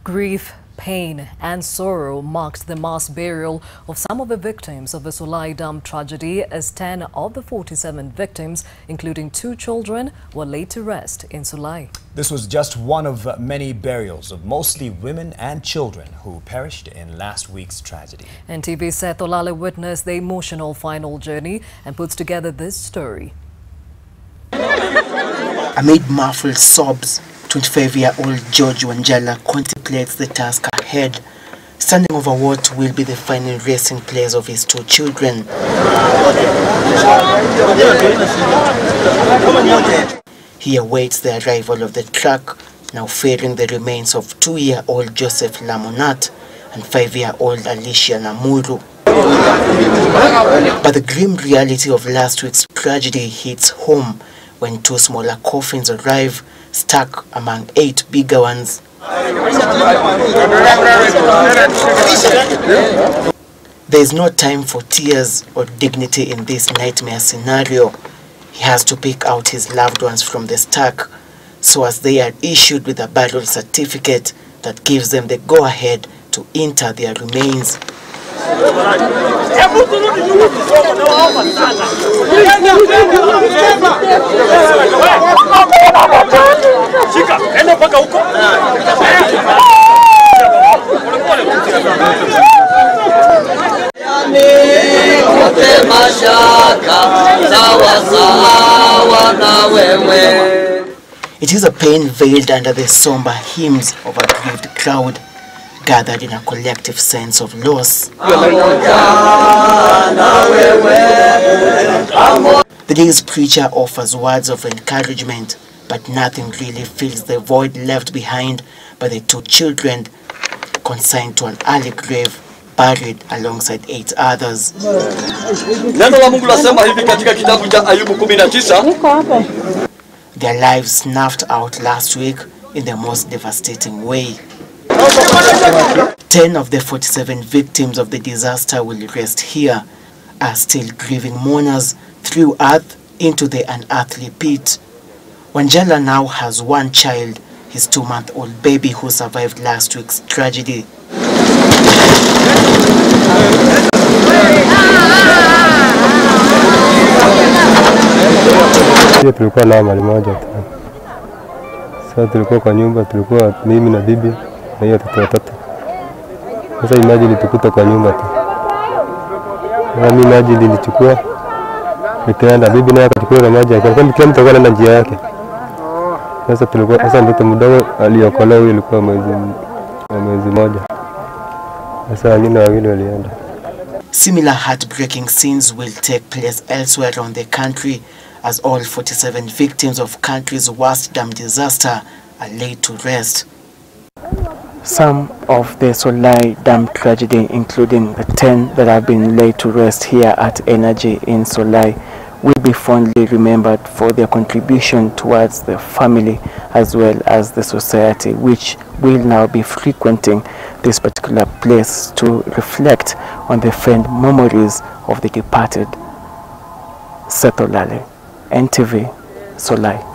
Grief, pain and sorrow marked the mass burial of some of the victims of the Solai Dam tragedy, as 10 of the 47 victims, including 2 children, were laid to rest in Solai. This was just one of many burials of mostly women and children who perished in last week's tragedy. NTV's Seth Olale witnessed the emotional final journey and puts together this story. Amid muffled sobs, 25-year-old George Wanjala contemplates the task ahead, standing over what will be the final resting place of his 2 children. He awaits the arrival of the truck, now ferrying the remains of 2-year-old Joseph Lamonat and 5-year-old Alicia Namuru. But the grim reality of last week's tragedy hits home when 2 smaller coffins arrive, stuck among 8 bigger ones. There is no time for tears or dignity in this nightmare scenario. He has to pick out his loved ones from the stack, so as they are issued with a burial certificate that gives them the go-ahead to inter their remains. It is a pain veiled under the somber hymns of a grieved crowd, gathered in a collective sense of loss. The day's preacher offers words of encouragement, but nothing really fills the void left behind by the 2 children consigned to an early grave, buried alongside 8 others. Their lives snuffed out last week in the most devastating way. 10 of the 47 victims of the disaster will rest here, as still grieving mourners threw earth into the unearthly pit. Wanjala now has 1 child, his 2-month-old baby who survived last week's tragedy. Tulikuwa na mali moja tu. Sasa tulikuwa kwa nyumba, tulikuwa mimi na bibi na hiyo watoto. Sasa imagine tukuta kwa nyumba tu. Na mimi maji nilichukua, nikaenda, bibi naye akachukua na maji yake. Kila mtu alikuwa anaenda njia yake. Sasa mtoto mdogo aliokolewa, ilikuwa mwezi moja. Sasa wengine wawili walienda. Similar heartbreaking scenes will take place elsewhere around the country, as all 47 victims of country's worst dam disaster are laid to rest. Some of the Solai Dam tragedy, including the 10 that have been laid to rest here at Energy in Solai, will be fondly remembered for their contribution towards the family as well as the society, which will now be frequenting this particular place to reflect on the fond memories of the departed. Seth Olale, NTV, Solai.